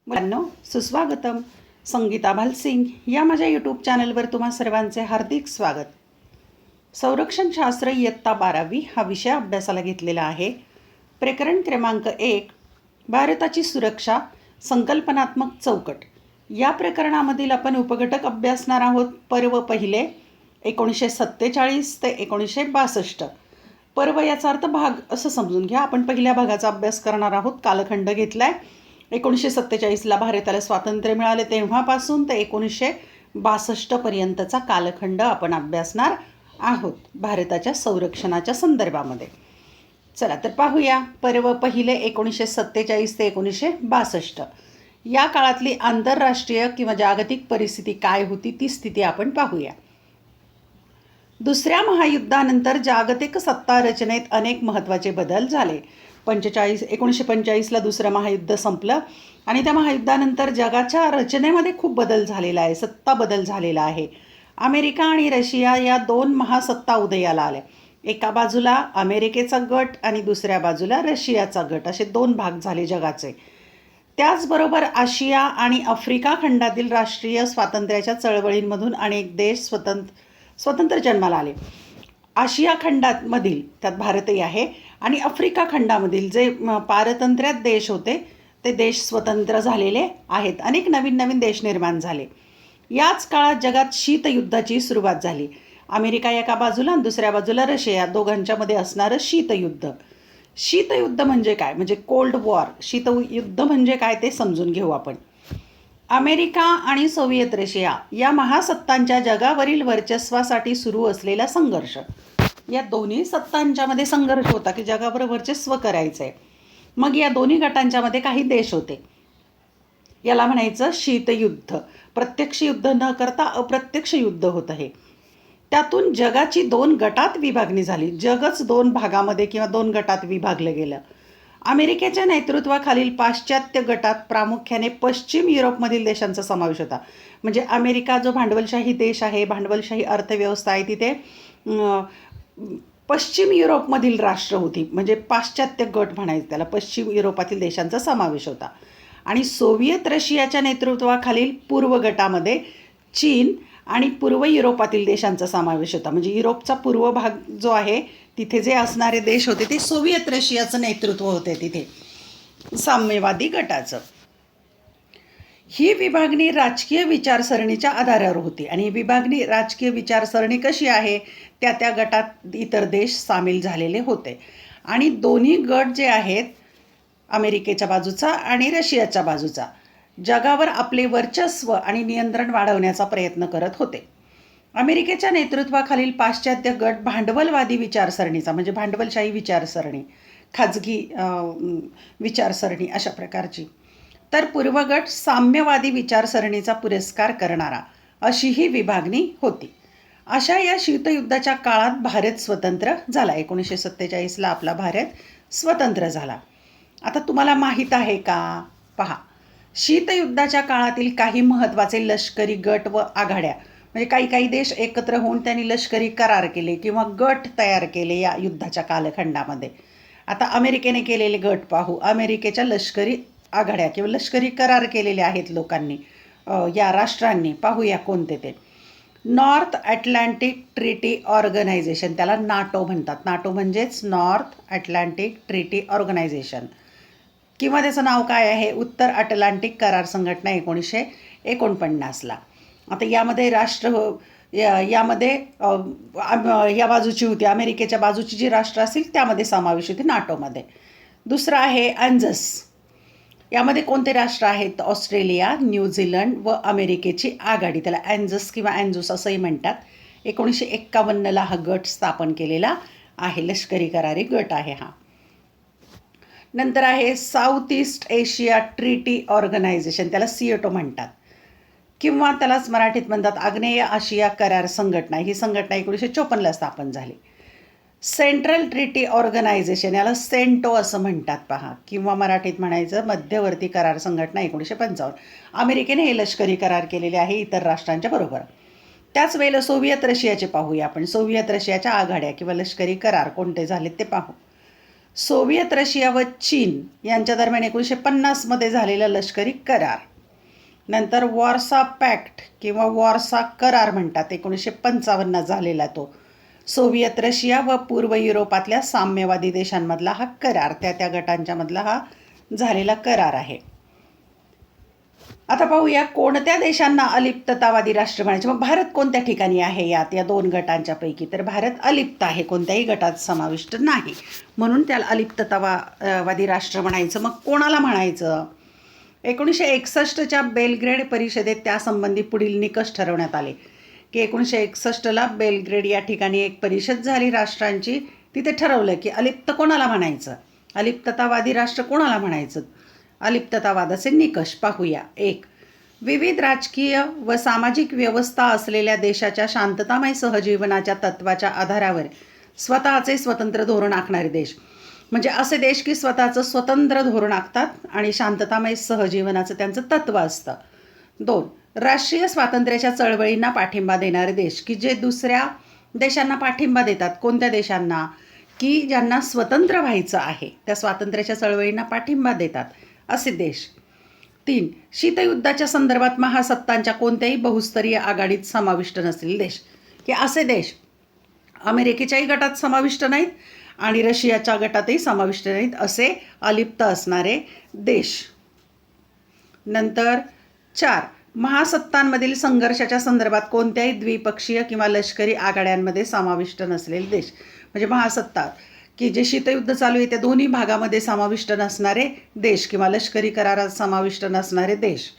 मुलांनो, सुस्वागतम. संगीता भालसिंग या माझ्या यूट्यूब चॅनलवर तुम्हा सर्वांचे हार्दिक स्वागत. संरक्षणशास्त्र इयत्ता 12वी हा विषय अभ्यासाला घेतलेला आहे. प्रकरण क्रमांक 1, भारताची सुरक्षा संकल्पनात्मक चौकट. या प्रकरणामधील आपण उपघटक अभ्यासणार आहोत. पर्व पहिले 1947 ते 1962. पर्व याचा अर्थ भाग असं समजून घ्या. आपण पहिल्या भागाचा अभ्यास करणार आहोत. कालखंड घेतला आहे 1947ला भारताला स्वातंत्र्य मिळाले तेव्हापासून ते 1962पर्यंतचा कालखंड आपण अभ्यासणार आहोत भारताच्या संरक्षणाच्या संदर्भामध्ये. चला तर पाहूया. पर्व पहिले 1947 ते 1962 या काळातली आंतरराष्ट्रीय किंवा जागतिक परिस्थिती काय होती ती स्थिती आपण पाहूया. दुसऱ्या महायुद्धानंतर जागतिक सत्ता रचनेत अनेक महत्त्वाचे बदल झाले. 1945ला दुसरं महायुद्ध संपलं आणि त्या महायुद्धानंतर जगाच्या रचनेमध्ये खूप बदल झालेला आहे. सत्ता बदल झालेला आहे. अमेरिका आणि रशिया या दोन महासत्ता उदयाला आल्या. एका बाजूला अमेरिकेचा गट आणि दुसऱ्या बाजूला रशियाचा गट, असे दोन भाग झाले जगाचे. त्याचबरोबर आशिया आणि आफ्रिका खंडातील राष्ट्रीय स्वातंत्र्याच्या चळवळींमधून अनेक देश स्वतंत्र जन्माला आले. आशिया खंडामधील, त्यात भारतही आहे, आणि आफ्रिका खंडामधील जे पारतंत्र्यात देश होते ते देश स्वतंत्र झालेले आहेत. अनेक नवीन नवीन देश निर्माण झाले. याच काळात जगात शीतयुद्धाची सुरुवात झाली. अमेरिका एका बाजूला आणि दुसऱ्या बाजूला रशिया, दोघांच्यामध्ये असणारं शीतयुद्ध. शीतयुद्ध म्हणजे काय, म्हणजे कोल्ड वॉर. शीतयुद्ध म्हणजे काय ते समजून घेऊ आपण. अमेरिका आणि सोव्हिएत रशिया या महासत्तांच्या जगावरील वर्चस्वासाठी सुरू असलेला संघर्ष. या दोन्ही सत्तांच्यामध्ये संघर्ष होता की जगावर वर्चस्व करायचं आहे. मग या दोन्ही गटांच्यामध्ये काही देश होते. याला म्हणायचं शीतयुद्ध. प्रत्यक्ष युद्ध न करता अप्रत्यक्ष युद्ध होतं हे. त्यातून जगाची दोन गटात विभागणी झाली. जगच दोन भागामध्ये किंवा दोन गटात विभागलं गेलं. अमेरिकेच्या नेतृत्वाखालील पाश्चात्य गटात प्रामुख्याने पश्चिम युरोपमधील देशांचा समावेश होता. म्हणजे अमेरिका जो भांडवलशाही देश आहे, भांडवलशाही अर्थव्यवस्था आहे, तिथे पश्चिम युरोपमधील राष्ट्र होती. म्हणजे पाश्चात्य गट म्हणायचं त्याला. पश्चिम युरोपातील देशांचा समावेश होता. आणि सोव्हिएत रशियाच्या नेतृत्वाखालील पूर्व गटामध्ये चीन आणि पूर्व युरोपातील देशांचा समावेश होता. म्हणजे युरोपचा पूर्व भाग जो आहे तिथे जे असणारे देश होते ते सोव्हिएत रशियाचं नेतृत्व होते तिथे, साम्यवादी गटाचं. ही विभागणी राजकीय विचारसरणीच्या आधारावर होती. आणि ही विभागणी राजकीय विचारसरणी कशी आहे, त्या गटात इतर देश सामील झालेले होते. आणि दोन्ही गट जे आहेत, अमेरिकेच्या बाजूचा आणि रशियाच्या बाजूचा, जगावर आपले वर्चस्व आणि नियंत्रण वाढवण्याचा प्रयत्न करत होते. अमेरिकेच्या नेतृत्वाखालील पाश्चात्य गट भांडवलवादी विचारसरणीचा, म्हणजे भांडवलशाही विचारसरणी, खाजगी विचारसरणी अशा प्रकारची, तर पूर्व गट साम्यवादी विचारसरणीचा पुरस्कार करणारा, अशी ही विभागणी होती. अशा या शीतयुद्धाच्या काळात भारत स्वतंत्र झाला. 1947ला आपला भारत स्वतंत्र झाला. आता तुम्हाला माहीत आहे का, पहा, शीतयुद्धाच्या काळातील काही महत्त्वाचे लष्करी गट व आघाड्या, म्हणजे काही देश एकत्र होऊन त्यांनी लष्करी करार केले किंवा गट तयार केले या युद्धाच्या कालखंडामध्ये. आता अमेरिकेने केलेले गट पाहू. अमेरिकेच्या लष्करी आघाड्या किंवा लष्करी करार केलेले आहेत लोकांनी, या राष्ट्रांनी. पाहूया कोणते ते. नॉर्थ अटलांटिक ट्रीटी ऑर्गनायझेशन, त्याला नाटो म्हणतात. नाटो म्हणजेच नॉर्थ अटलांटिक ट्रीटी ऑर्गनायझेशन, किंवा त्याचं नाव काय आहे, उत्तर अटलांटिक करार संघटना 1949ला. आता यामध्ये यामध्ये या बाजूची होती, अमेरिकेच्या बाजूची जी राष्ट्र असतील त्यामध्ये समावेश होती नाटोमध्ये. दुसरं आहे अँझस. यामध्ये कोणते राष्ट्र आहेत, ऑस्ट्रेलिया, न्यूझीलंड व अमेरिकेची आघाडी. त्याला अँझस किंवा अँझुस असंही म्हणतात. 1951ला हा गट स्थापन केलेला आहे. लष्करी करारी गट आहे हा. नंतर आहे South East Asia treaty organization, त्याला सिएटो म्हणतात, किंवा त्यालाच मराठीत म्हणतात आग्नेय आशिया करार संघटना. ही संघटना 1954ला स्थापन झाली. सेंट्रल ट्रीटी ऑर्गनायझेशन, याला सेंटो असं म्हणतात पहा, किंवा मराठीत म्हणायचं मध्यवर्ती करार संघटना 1955. अमेरिकेने हे लष्करी करार केलेले आहे इतर राष्ट्रांच्या बरोबर. त्याच वेळेला सोव्हिएत रशियाचे पाहूया आपण. सोव्हिएत रशियाच्या आघाड्या किंवा लष्करी करार कोणते झालेत ते पाहू. सोव्हिएत रशिया व चीन यांच्या दरम्यान 1950मध्ये झालेला लष्करी करार. नंतर वॉर्सा पॅक्ट किंवा वॉर्सा करार म्हणतात, 1955 झालेला तो. सोव्हिएत रशिया व पूर्व युरोपातल्या साम्यवादी देशांमधला हा करार, त्या गटांच्या मधला हा झालेला करार आहे. आता पाहूया कोणत्या देशांना अलिप्ततावादी राष्ट्र म्हणायचे. मग भारत कोणत्या ठिकाणी आहे या दोन गटांच्या पैकी? तर भारत अलिप्त आहे, कोणत्याही गटात समाविष्ट नाही, म्हणून त्याला अलिप्ततावादी राष्ट्र म्हणायचं. मग कोणाला म्हणायचं? 1961च्या बेलग्रेड परिषदेत त्यासंबंधी पुढील निकष ठरवण्यात आले की 1961ला बेलग्रेड या ठिकाणी एक परिषद झाली राष्ट्रांची. तिथे ठरवलं की अलिप्त कोणाला म्हणायचं, अलिप्ततावादी राष्ट्र कोणाला म्हणायचं. अलिप्ततावादाचे निकष पाहूया. 1. विविध राजकीय व सामाजिक व्यवस्था असलेल्या देशाच्या शांततामय सहजीवनाच्या तत्वाच्या आधारावर स्वतःचे स्वतंत्र धोरण आखणारे देश. म्हणजे असे देश की स्वतःचं स्वतंत्र धोरण आखतात आणि शांततामय सहजीवनाचं त्यांचं तत्व असतं. 2. राष्ट्रीय स्वातंत्र्याच्या चळवळींना पाठिंबा देणारे देश, की जे दुसऱ्या देशांना पाठिंबा देतात. कोणत्या देशांना? की ज्यांना स्वतंत्र व्हायचं आहे, त्या स्वातंत्र्याच्या चळवळींना पाठिंबा देतात असे देश. 3. शीतयुद्धाच्या संदर्भात महासत्तांच्या कोणत्याही बहुस्तरीय आघाडीत समाविष्ट नसलेले देश, की असे देश अमेरिकेच्याही गटात समाविष्ट नाहीत आणि रशियाच्या गटातही समाविष्ट नाहीत, असे अलिप्त असणारे देश. नंतर 4. महासत्तांमधील संघर्षाच्या संदर्भात कोणत्याही द्विपक्षीय किंवा लष्करी आघाड्यांमध्ये समाविष्ट नसलेले देश. म्हणजे महासत्ता की जे शीतयुद्ध चालू आहे त्या दोन्ही भागामध्ये समाविष्ट नसणारे देश किंवा लष्करी करारात समाविष्ट नसणारे देश.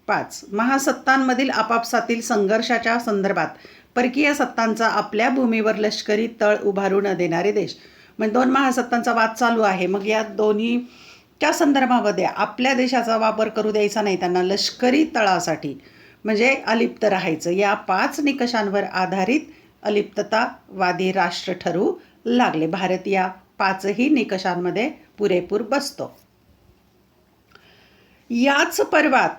5. महासत्तांमधील आपापसातील संघर्षाच्या संदर्भात परकीय सत्तांचा आपल्या भूमीवर लष्करी तळ उभारू न देणारे देश. म्हणजे दोन महासत्तांचा वाद चालू आहे, मग या दोन्हीच्या संदर्भामध्ये आपल्या देशाचा वापर करू द्यायचा नाही, त्यांना लष्करी तळासाठी म्हणजे अलिप्त राहायचं. या 5 निकषांवर आधारित अलिप्ततावादी राष्ट्र ठरवू लागले. भारत या 5ही निकषांमध्ये पुरेपूर बसतो. याच पर्वात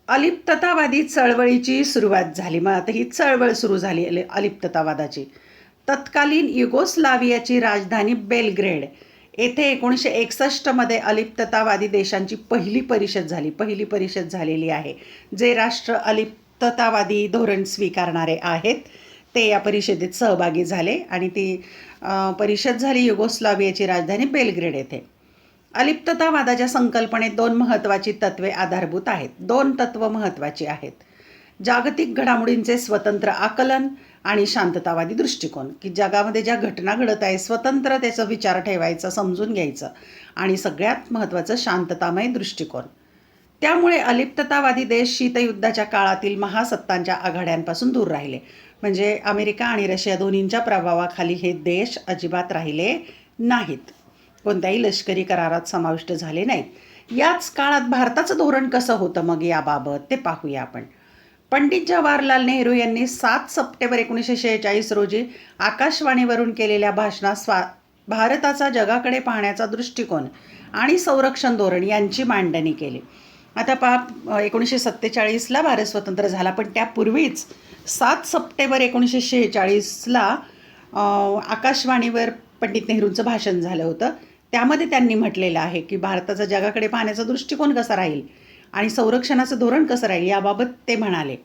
अलिप्ततावादी चळवळीची सुरुवात झाली. मग आता ही चळवळ सुरू झाली अलिप्ततावादाची. तत्कालीन युगोस्लावियाची राजधानी बेलग्रेड येथे 1961मध्ये अलिप्ततावादी देशांची पहिली परिषद झालेली आहे. जे राष्ट्र अलिप्ततावादी धोरण स्वीकारणारे आहेत ते या परिषदेत सहभागी झाले आणि ती परिषद झाली युगोस्लावियाची राजधानी बेलग्रेड येथे. अलिप्ततावादाच्या संकल्पनेत 2 महत्त्वाची तत्वे आधारभूत आहेत. 2 तत्व महत्त्वाची आहेत. जागतिक घडामोडींचे स्वतंत्र आकलन आणि शांततावादी दृष्टिकोन, की जगामध्ये ज्या घटना घडत आहे स्वतंत्र त्याचा विचार ठेवायचा, समजून घ्यायचं, आणि सगळ्यात महत्त्वाचं शांततामय दृष्टिकोन. त्यामुळे अलिप्ततावादी देश शीतयुद्धाच्या काळातील महासत्तांच्या आघाड्यांपासून दूर राहिले. म्हणजे अमेरिका आणि रशिया दोन्हींच्या प्रभावाखाली हे देश अजिबात राहिले नाहीत, कोणत्याही लष्करी करारात समाविष्ट झाले नाहीत. याच काळात भारताचं धोरण कसं होतं मग याबाबत ते पाहूया आपण. पंडित जवाहरलाल नेहरू यांनी 7 सप्टेंबर 1946 रोजी आकाशवाणीवरून केलेल्या भाषणात भारताचा जगाकडे पाहण्याचा दृष्टिकोन आणि संरक्षण धोरण यांची मांडणी केली. आता 1947ला भारत स्वतंत्र झाला, पण त्यापूर्वीच 7 सप्टेंबर 1946ला आकाशवाणीवर पंडित नेहरूंचं भाषण झालं होतं. त्यामध्ये त्यांनी म्हटलेलं आहे की भारताचा जगाकडे पाहण्याचा दृष्टिकोन कसा राहील आणि संरक्षणाचं धोरण कसं राहील याबाबत ते म्हणाले.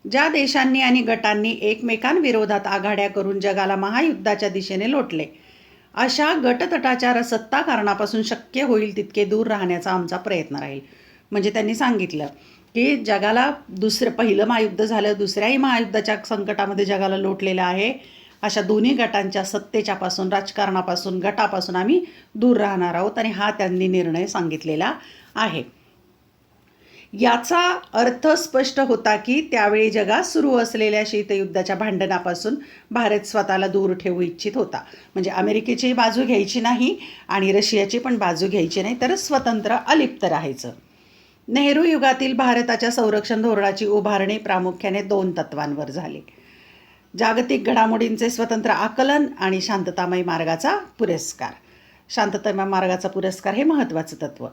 ज्या देशांनी आणि गटांनी एकमेकांविरोधात आघाड्या करून जगाला महायुद्धाच्या दिशेने लोटले, अशा गटतटाच्या सत्ताकारणापासून शक्य होईल तितके दूर राहण्याचा आमचा प्रयत्न राहील. म्हणजे त्यांनी सांगितलं की जगाला पहिलं महायुद्ध झालं, दुसऱ्याही महायुद्धाच्या संकटामध्ये जगाला लोटलेलं आहे. अशा दोन्ही गटांच्या सत्तेच्यापासून, राजकारणापासून, गटापासून आम्ही दूर राहणार आहोत आणि हा त्यांनी निर्णय सांगितलेला आहे. याचा अर्थ स्पष्ट होता की त्यावेळी जगात सुरू असलेल्या शीतयुद्धाच्या भांडणापासून भारत स्वतःला दूर ठेवू इच्छित होता. म्हणजे अमेरिकेची बाजू घ्यायची नाही आणि रशियाची पण बाजू घ्यायची नाही, तर स्वतंत्र अलिप्त राहायचं. नेहरू युगातील भारताच्या संरक्षण धोरणाची उभारणी प्रामुख्याने 2 तत्वांवर झाली. जागतिक घडामोडींचे स्वतंत्र आकलन आणि शांततामय मार्गाचा पुरस्कार. शांततामय मार्गाचा पुरस्कार हे महत्त्वाचं तत्व.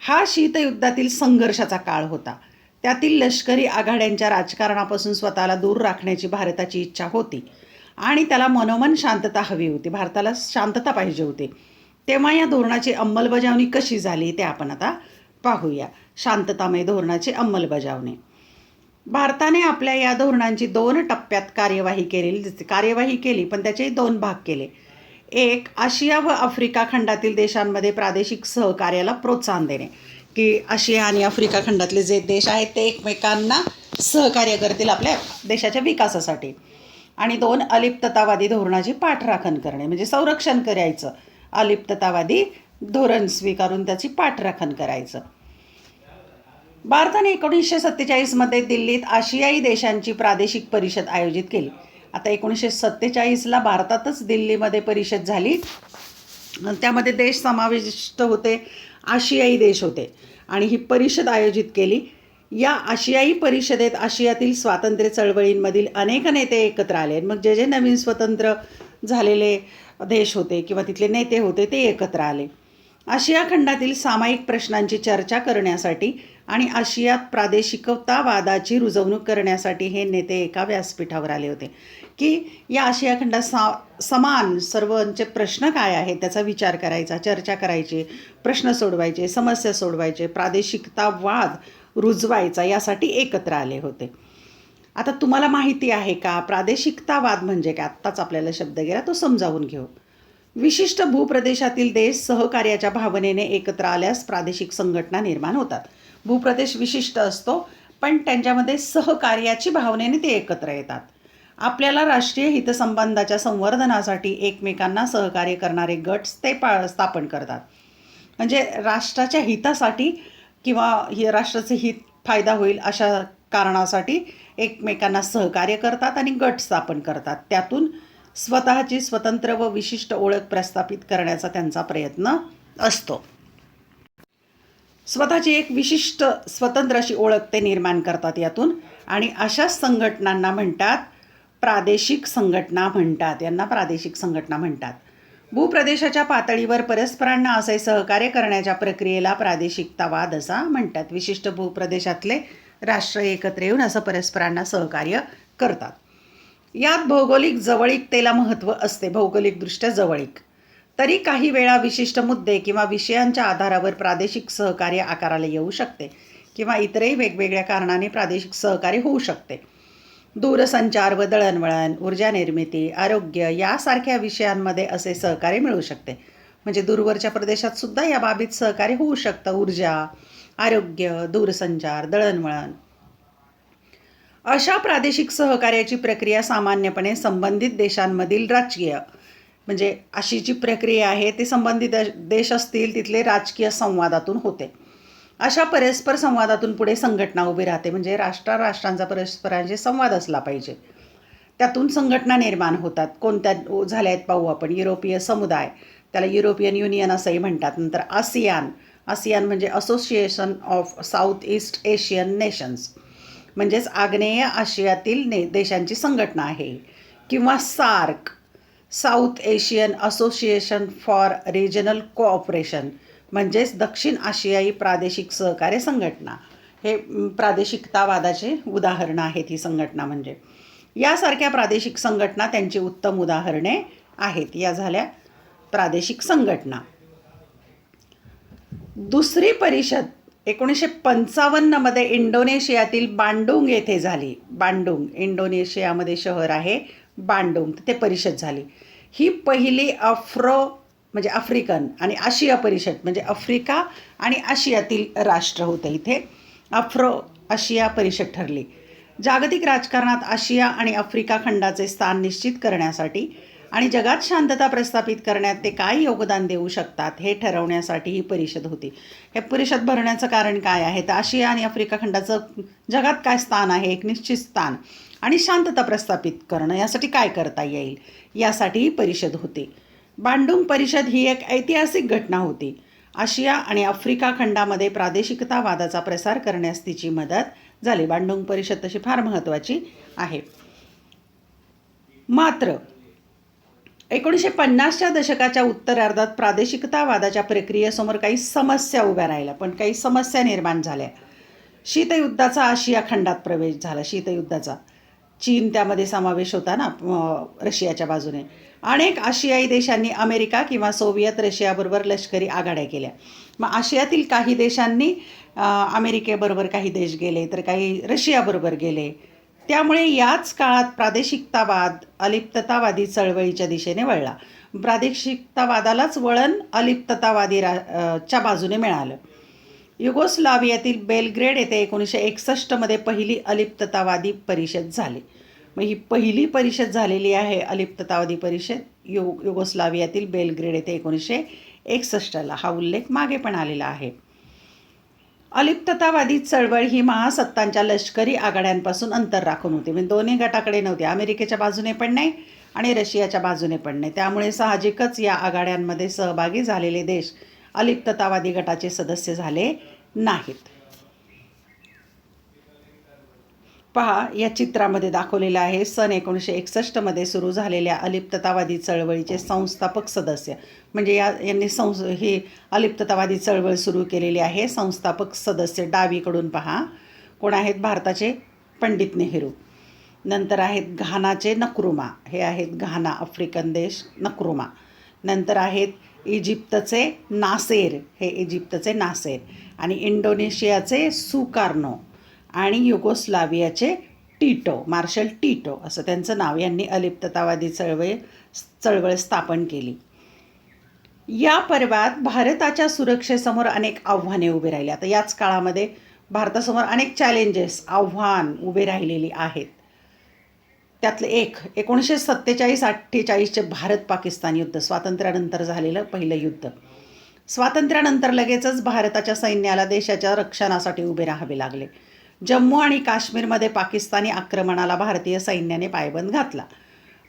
हा शीतयुद्धातील संघर्षाचा काळ होता. त्यातील लष्करी आघाड्यांच्या राजकारणापासून स्वतःला दूर राखण्याची भारताची इच्छा होती आणि त्याला मनोमन शांतता हवी होती. भारताला शांतता पाहिजे होती. तेव्हा या धोरणाची अंमलबजावणी कशी झाली ते आपण आता पाहूया. शांततामय धोरणाची अंमलबजावणी. भारताने आपल्या या धोरणांची 2 टप्प्यात कार्यवाही केली, पण त्याचे 2 भाग केले. एक, आशिया व आफ्रिका खंडातील देशांमध्ये प्रादेशिक सहकार्याला प्रोत्साहन देणे, की आशिया आणि आफ्रिका खंडातले जे देश आहेत ते एकमेकांना सहकार्य करतील आपल्या देशाच्या विकासासाठी. आणि 2, अलिप्ततावादी धोरणाची पाठराखण करणे, म्हणजे संरक्षण करायचं. अलिप्ततावादी धोरण स्वीकारून त्याची पाठराखण करायचं. भारताने 1947मध्ये दिल्लीत आशियाई देशांची प्रादेशिक परिषद आयोजित केली. आता 1947ला भारतातच दिल्लीमध्ये परिषद झाली. त्यामध्ये देश समाविष्ट होते, आशियाई देश होते आणि ही परिषद आयोजित केली. या आशियाई परिषदेत आशियातील स्वातंत्र्य चळवळींमधील अनेक नेते एकत्र आले. मग जे जे नवीन स्वतंत्र झालेले देश होते किंवा तिथले नेते होते ते एकत्र आले. आशिया खंडातील सामायिक प्रश्नांची चर्चा करण्यासाठी आणि आशियात प्रादेशिकतावादाची रुजवणूक करण्यासाठी हे नेते एका व्यासपीठावर आले होते, की या आशिया खंडात समान सर्वांचे प्रश्न काय आहेत त्याचा विचार करायचा, चर्चा करायची, प्रश्न सोडवायचे, समस्या सोडवायचे, प्रादेशिकतावाद रुजवायचा, यासाठी एकत्र आले होते. आता तुम्हाला माहिती आहे का प्रादेशिकतावाद म्हणजे काय? आत्ताच आपल्याला शब्द गेला, तो समजावून घेऊ. विशिष्ट भूप्रदेशातील देश सहकार्याच्या भावनेने एकत्र आल्यास प्रादेशिक संघटना निर्माण होतात. भूप्रदेश विशिष्ट असतो, पण त्यांच्यामध्ये सहकार्याची भावनेने ते एकत्र येतात. आपल्याला राष्ट्रीय हितसंबंधाच्या संवर्धनासाठी एकमेकांना सहकार्य करणारे गट ते स्थापन करतात. म्हणजे राष्ट्राच्या हितासाठी किंवा राष्ट्राचे हित फायदा होईल अशा कारणासाठी एकमेकांना सहकार्य करतात आणि गट स्थापन करतात. त्यातून स्वतःची स्वतंत्र व विशिष्ट ओळख प्रस्थापित करण्याचा त्यांचा प्रयत्न असतो. स्वतःची एक विशिष्ट स्वतंत्र अशी ओळख ते निर्माण करतात यातून, आणि अशा संघटनांना म्हणतात प्रादेशिक संघटना म्हणतात. यांना प्रादेशिक संघटना म्हणतात. भूप्रदेशाच्या पातळीवर परस्परांना असे सहकार्य करण्याच्या प्रक्रियेला प्रादेशिकतावाद असा म्हणतात. विशिष्ट भूप्रदेशातले राष्ट्र एकत्र येऊन असं परस्परांना सहकार्य करतात. यात भौगोलिक जवळीकतेला महत्त्व असते, भौगोलिकदृष्ट्या जवळीक. तरी काही वेळा विशिष्ट मुद्दे किंवा विषयांच्या आधारावर प्रादेशिक सहकार्य आकाराला येऊ शकते किंवा इतरही वेगवेगळ्या कारणाने प्रादेशिक सहकार्य होऊ शकते. दूरसंचार व दळणवळण, ऊर्जा निर्मिती, आरोग्य यासारख्या विषयांमध्ये असे सहकार्य मिळू शकते. म्हणजे दूरवरच्या प्रदेशात सुद्धा या बाबीत सहकार्य होऊ शकतं. ऊर्जा, आरोग्य, दूरसंचार, दळणवळण. अशा प्रादेशिक सहकार्याची प्रक्रिया सामान्यपणे संबंधित देशांमधील राजकीय, म्हणजे अशी जी प्रक्रिया आहे ते संबंधित देश असतील तिथले राजकीय संवादातून होते. अशा परस्पर संवादातून पुढे संघटना उभी राहते. म्हणजे राष्ट्रांचा परस्परांशी संवाद असला पाहिजे. त्यातून संघटना निर्माण होतात. कोणत्या झाल्या आहेत पाहू आपण. युरोपीय समुदाय, त्याला युरोपियन युनियन असंही म्हणतात. नंतर आसियान म्हणजे association of South East Asian nations, म्हणजेच आग्नेय आशियातील देशांची संघटना आहे. किंवा SAARC, South Asian association for regional cooperation, म्हणजेच दक्षिण आशियाई प्रादेशिक सहकार्य संघटना. हे प्रादेशिकतावादाचे उदाहरणं आहेत ही संघटना. म्हणजे यासारख्या प्रादेशिक संघटना त्यांची उत्तम उदाहरणे आहेत. या झाल्या प्रादेशिक संघटना. दुसरी परिषद 1955मध्ये इंडोनेशियातील बांडुंग येथे झाली. बांडुंग इंडोनेशियामध्ये शहर आहे बांडुंग, तिथे परिषद झाली. ही पहिली म्हणजे आफ्रिकन आणि आशिया परिषद, म्हणजे आफ्रिका आणि आशियातील राष्ट्र होते. इथे आशिया परिषद ठरली. जागतिक राजकारणात आशिया आणि आफ्रिका खंडाचे स्थान निश्चित करण्यासाठी आणि जगात शांतता प्रस्थापित करण्यात ते काय योगदान देऊ शकतात हे ठरवण्यासाठी ही परिषद होती. हे परिषद भरण्याचं कारण काय आहे तर आशिया आणि आफ्रिका खंडाचं जगात काय स्थान आहे, एक निश्चित स्थान, आणि शांतता प्रस्थापित करणं, यासाठी काय करता येईल यासाठी ही परिषद होती. बांडुंग परिषद ही एक ऐतिहासिक घटना होती. आशिया आणि आफ्रिका खंडामध्ये प्रादेशिकतावादाचा प्रसार करण्यास तिची मदत झाली. बांडुंग परिषद तशी फार महत्त्वाची आहे. मात्र 1950च्या दशकाच्या उत्तरार्धात प्रादेशिकतावादाच्या प्रक्रियेसमोर काही समस्या उभ्या राहिल्या, पण काही समस्या निर्माण झाल्या. शीतयुद्धाचा आशिया खंडात प्रवेश झाला. शीतयुद्धाचा चीन त्यामध्ये समावेश होता ना रशियाच्या बाजूने. अनेक आशियाई देशांनी अमेरिका किंवा सोव्हिएत रशियाबरोबर लष्करी आघाड्या केल्या. मग आशियातील काही देशांनी अमेरिकेबरोबर काही देश गेले, तर काही रशियाबरोबर गेले. त्यामुळे याच काळात प्रादेशिकतावाद अलिप्ततावादी चळवळीच्या दिशेने वळला. प्रादेशिकतावादालाच वळण अलिप्ततावादी च्या बाजूने मिळालं. युगोस्लावियातील बेलग्रेड येथे 1961मध्ये पहिली अलिप्ततावादी परिषद झाली. मग ही पहिली परिषद झालेली आहे अलिप्ततावादी परिषद युगोस्लावियातील बेलग्रेड येथे 1961ला. हा उल्लेख मागे पण आलेला आहे. अलिप्ततावादी चळवळ ही महासत्तांच्या लष्करी आघाड्यांपासून अंतर राखून होती. म्हणजे दोन्ही गटाकडे नव्हते, अमेरिकेच्या बाजूने पण नाही आणि रशियाच्या बाजूने पण नाही. त्यामुळे साहजिकच या आघाड्यांमध्ये सहभागी झालेले देश अलिप्ततावादी गटाचे सदस्य झाले नाहीत. पहा, या चित्रामध्ये दाखवलेलं आहे सन 1961मध्ये सुरू झालेल्या अलिप्ततावादी चळवळीचे संस्थापक सदस्य. म्हणजे यांनी ही अलिप्ततावादी चळवळ सुरू केलेली आहे. संस्थापक सदस्य डावीकडून पहा कोण आहेत? भारताचे पंडित नेहरू. नंतर आहेत घानाचे नक्रुमा, हे आहेत घाना आफ्रिकन देश नक्रुमा. नंतर आहेत इजिप्तचे नासेर, हे इजिप्तचे नासेर. आणि इंडोनेशियाचे सुकार्नो आणि युगोस्लावियाचे टिटो, मार्शल टिटो असं त्यांचं नाव. यांनी अलिप्ततावादी चळवळ स्थापन केली. या पर्वात भारताच्या सुरक्षेसमोर अनेक आव्हाने उभी राहिली. आता याच काळामध्ये भारतासमोर अनेक चॅलेंजेस आव्हान उभे राहिलेली आहेत. त्यातलं एक 1947-48चे भारत पाकिस्तान युद्ध, स्वातंत्र्यानंतर झालेलं पहिलं युद्ध. स्वातंत्र्यानंतर लगेचच भारताच्या सैन्याला देशाच्या रक्षणासाठी उभे राहावे लागले. जम्मू आणि काश्मीरमध्ये पाकिस्तानी आक्रमणाला भारतीय सैन्याने पायबंद घातला.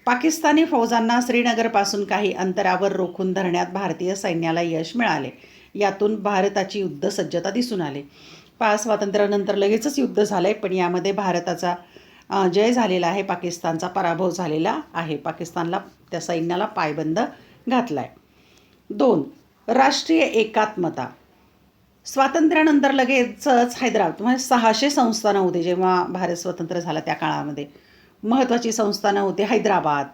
पाकिस्तानी फौजांना श्रीनगरपासून काही अंतरावर रोखून धरण्यात भारतीय सैन्याला यश मिळाले. यातून भारताची युद्धसज्जता दिसून आली. स्वातंत्र्यानंतर लगेचच युद्ध झालं आहे, पण यामध्ये भारताचा जय झालेला आहे, पाकिस्तानचा पराभव झालेला आहे. पाकिस्तानला त्या सैन्याला पायबंद घातला आहे. 2. राष्ट्रीय एकात्मता. स्वातंत्र्यानंतर लगेचच हैदराबाद, म्हणजे 600 संस्थानं होती जेव्हा भारत स्वतंत्र झाला त्या काळामध्ये. महत्त्वाची संस्थानं होती. हैदराबाद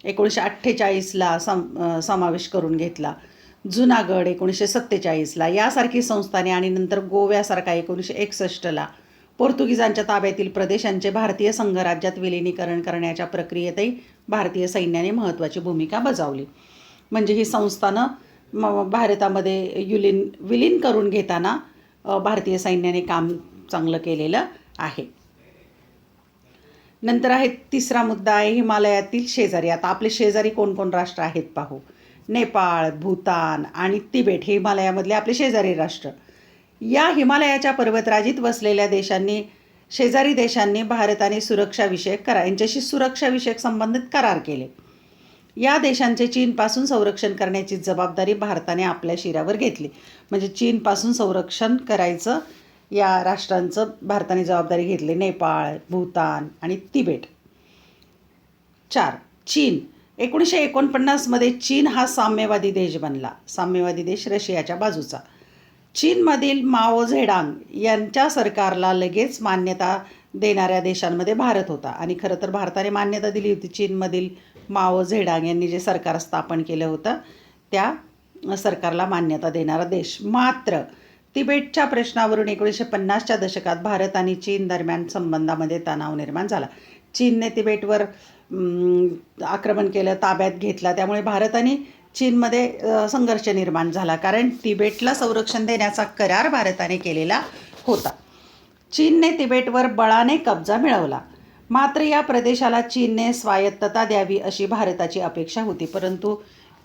1948ला समावेश करून घेतला. जुनागड 1947ला यासारखी संस्थाने आणि नंतर गोव्यासारखा 1961ला. पोर्तुगीजांच्या ताब्यातील प्रदेशांचे भारतीय संघराज्यात विलिनीकरण करण्याच्या प्रक्रियेतही भारतीय सैन्याने महत्त्वाची भूमिका बजावली. म्हणजे ही संस्थानं भारतामध्ये विलीन करून घेताना भारतीय सैन्याने काम चांगलं केलेलं आहे. नंतर आहे तिसरा मुद्दा आहे हिमालयातील शेजारी. आता आपले शेजारी कोण कोण राष्ट्र आहेत पाहू. नेपाळ, भूतान आणि तिबेट हे हिमालयामधले आपले शेजारी राष्ट्र. या हिमालयाच्या पर्वतराजीत वसलेल्या शेजारी देशांनी भारताने यांच्याशी सुरक्षाविषयक संबंधित करार केले. या देशांचे चीनपासून संरक्षण करण्याची जबाबदारी भारताने आपल्या शिरावर घेतली. म्हणजे चीनपासून संरक्षण करायचं या राष्ट्रांचं भारताने जबाबदारी घेतली. नेपाळ, भूतान आणि तिबेट. 4. चीन. 1949मध्ये चीन हा साम्यवादी देश बनला. साम्यवादी देश रशियाच्या बाजूचा. चीनमधील माओ झेडांग यांच्या सरकारला लगेच मान्यता देणाऱ्या देशांमध्ये भारत होता. आणि खरं तर भारताने मान्यता दिली होती चीनमधील माओ झेडांग यांनी जे सरकार स्थापन केलं होतं त्या सरकारला मान्यता देणारा देश. मात्र तिबेटच्या प्रश्नावरून 1950च्या दशकात भारत आणि चीन दरम्यान संबंधामध्ये तणाव निर्माण झाला. चीनने तिबेटवर आक्रमण केलं, ताब्यात घेतला. त्यामुळे भारत आणि चीनमध्ये संघर्ष निर्माण झाला, कारण तिबेटला संरक्षण देण्याचा करार भारताने केलेला होता. चीनने तिबेटवर बळाने कब्जा मिळवला. मात्र या प्रदेशाला चीनने स्वायत्तता द्यावी अशी भारताची अपेक्षा होती. परंतु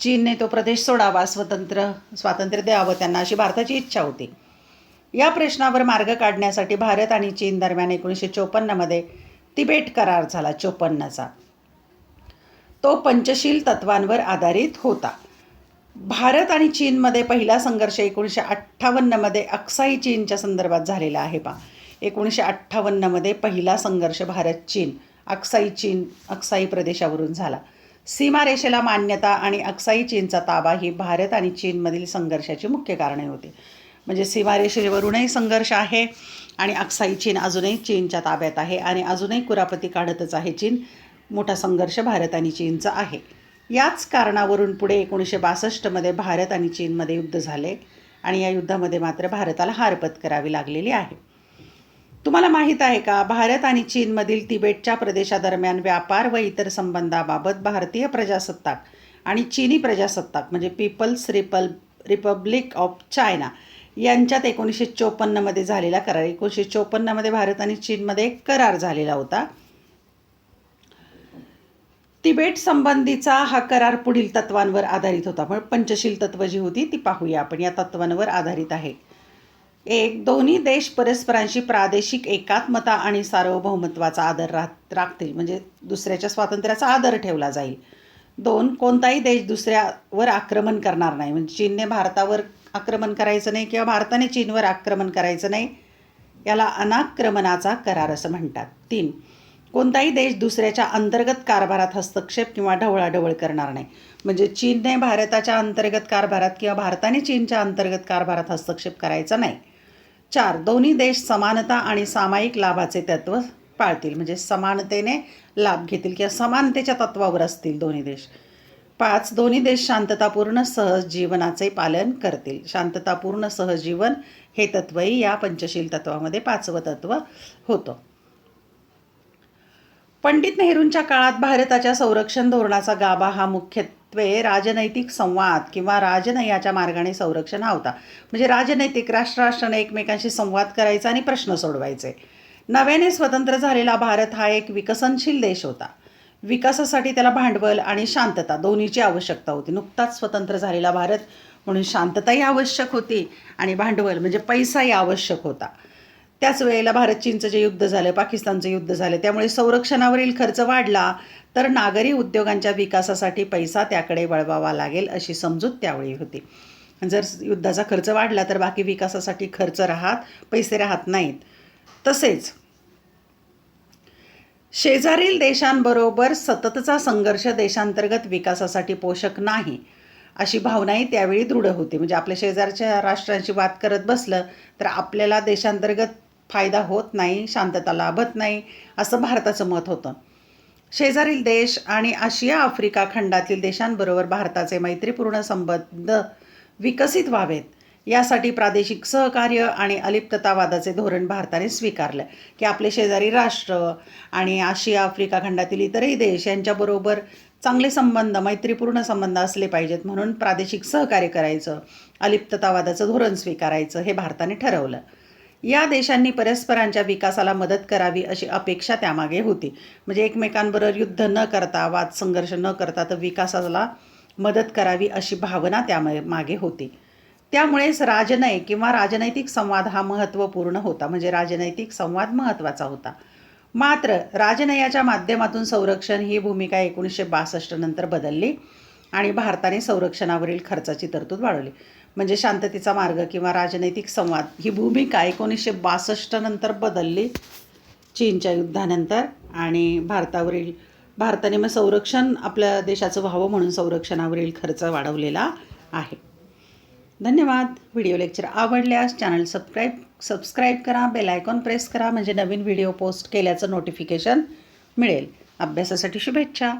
चीनने तो प्रदेश सोडावा, स्वातंत्र्य द्यावं त्यांना अशी भारताची इच्छा होती. या प्रश्नावर मार्ग काढण्यासाठी भारत आणि चीन दरम्यान 1954मध्ये तिबेट करार झाला. 54चा तो पंचशील तत्वांवर आधारित होता. भारत आणि चीनमध्ये पहिला संघर्ष 1958मध्ये अक्साई चीनच्या संदर्भात झालेला आहे. 1958मध्ये पहिला संघर्ष भारत चीन अक्साई प्रदेशावरून झाला. सीमारेषेला मान्यता आणि अक्साई चीनचा ताबा ही भारत आणि चीनमधील संघर्षाची मुख्य कारणे होती. म्हणजे सीमारेषेवरूनही संघर्ष आहे आणि अक्साई चीन अजूनही चीनच्या ताब्यात आहे आणि अजूनही कुरापती काढतच आहे चीन. मोठा संघर्ष भारत आणि चीनचा आहे. याच कारणावरून पुढे 1962मध्ये भारत आणि चीनमध्ये युद्ध झाले आणि या युद्धामध्ये मात्र भारताला हार पत्करावी लागलेली आहे. तुम्हाला माहीत आहे का, भारत आणि चीनमधील तिबेटच्या प्रदेशादरम्यान व्यापार व इतर संबंधाबाबत भारतीय प्रजासत्ताक आणि चीनी प्रजासत्ताक म्हणजे पीपल्स रिपब्लिक ऑफ चायना यांच्यात 1954मध्ये झालेला करार. 1954मध्ये भारत आणि चीनमध्ये एक करार झालेला होता. तिबेट संबंधीचा हा करार पुढील तत्वांवर आधारित होता. पण पंचशील तत्व जी होती ती पाहूया आपण. या तत्वांवर आधारित आहे. 1. दोन्ही देश परस्परांशी प्रादेशिक एकात्मता आणि सार्वभौमत्वाचा आदर राखतील, म्हणजे दुसऱ्याच्या स्वातंत्र्याचा आदर ठेवला जाईल. 2. कोणताही देश दुसऱ्यावर आक्रमण करणार नाही, म्हणजे चीनने भारतावर आक्रमण करायचं नाही किंवा भारताने चीनवर आक्रमण करायचं नाही. याला अनाक्रमणाचा करार असं म्हणतात. 3. कोणताही देश दुसऱ्याच्या अंतर्गत कारभारात हस्तक्षेप किंवा ढवळाढवळ करणार नाही, म्हणजे चीनने भारताच्या अंतर्गत कारभारात किंवा भारताने चीनच्या अंतर्गत कारभारात हस्तक्षेप करायचा नाही. 4. दोन्ही देश समानता आणि सामायिक लाभाचे तत्व पाळतील, म्हणजे समानतेने लाभ घेतील किंवा समानतेच्या तत्वावर असतील दोन्ही देश. 5. दोन्ही देश शांततापूर्ण सहजीवनाचे पालन करतील. शांततापूर्ण सहजीवन हे तत्वही या पंचशील तत्वामध्ये 5वं तत्व होतं. पंडित नेहरूंच्या काळात भारताच्या संरक्षण धोरणाचा गाभा हा मुख्यत्वे राजनैतिक संवाद किंवा राजनयाच्या मार्गाने संरक्षण हा होता. म्हणजे राजनैतिक राष्ट्राने एकमेकांशी संवाद करायचा आणि प्रश्न सोडवायचे. नव्याने स्वतंत्र झालेला भारत हा एक विकसनशील देश होता. विकासासाठी त्याला भांडवल आणि शांतता दोन्हीची आवश्यकता होती. नुकताच स्वतंत्र झालेला भारत म्हणून शांतताही आवश्यक होती आणि भांडवल म्हणजे पैसाही आवश्यक होता. त्याच वेळेला भारत चीनचं जे युद्ध झालं, पाकिस्तानचं युद्ध झालं, त्यामुळे संरक्षणावरील खर्च वाढला तर नागरी उद्योगांच्या विकासासाठी पैसा त्याकडे वळवावा लागेल अशी समजूत त्यावेळी होती. जर युद्धाचा खर्च वाढला तर बाकी विकासासाठी पैसे राहत नाहीत. तसेच शेजारील देशांबरोबर सततचा संघर्ष देशांतर्गत विकासासाठी पोषक नाही अशी भावनाही त्यावेळी दृढ होती. म्हणजे आपल्या शेजारच्या राष्ट्रांशी वाद करत बसलं तर आपल्याला देशांतर्गत फायदा होत नाही, शांतता लाभत नाही, असं भारताचं मत होतं. शेजारील देश आणि आशिया आफ्रिका खंडातील देशांबरोबर भारताचे मैत्रीपूर्ण संबंध विकसित व्हावेत यासाठी प्रादेशिक सहकार्य आणि अलिप्ततावादाचे धोरण भारताने स्वीकारलं, की आपले शेजारी राष्ट्र आणि आशिया आफ्रिका खंडातील इतरही देश यांच्याबरोबर चांगले संबंध, मैत्रीपूर्ण संबंध असले पाहिजेत, म्हणून प्रादेशिक सहकार्य करायचं, अलिप्ततावादाचं धोरण स्वीकारायचं हे भारताने ठरवलं. या देशांनी परस्परांच्या विकासाला मदत करावी अशी अपेक्षा त्यामागे होती. म्हणजे एकमेकांबरोबर युद्ध न करता, वाद संघर्ष न करता तर विकासाला मदत करावी अशी भावना त्यामागे होती. त्यामुळेच राजनय किंवा राजनैतिक संवाद हा महत्त्वपूर्ण होता, म्हणजे राजनैतिक संवाद महत्त्वाचा होता. मात्र राजनयाच्या माध्यमातून संरक्षण ही भूमिका 1962 नंतर बदलली आणि भारताने संरक्षणावरील खर्चाची तरतूद वाढवली. म्हणजे शांततेचा मार्ग किंवा राजनैतिक संवाद ही भूमिका 1962 नंतर बदलली चीनच्या युद्धानंतर आणि भारताने मग संरक्षण आपल्या देशाचं व्हावं म्हणून संरक्षणावरील खर्च वाढवलेला आहे. धन्यवाद. व्हिडिओ लेक्चर आवडल्यास चॅनल सबस्क्राईब करा, बेल आयकॉन प्रेस करा, म्हणजे नवीन व्हिडिओ पोस्ट केल्याचं नोटिफिकेशन मिळेल. अभ्यासासाठी शुभेच्छा.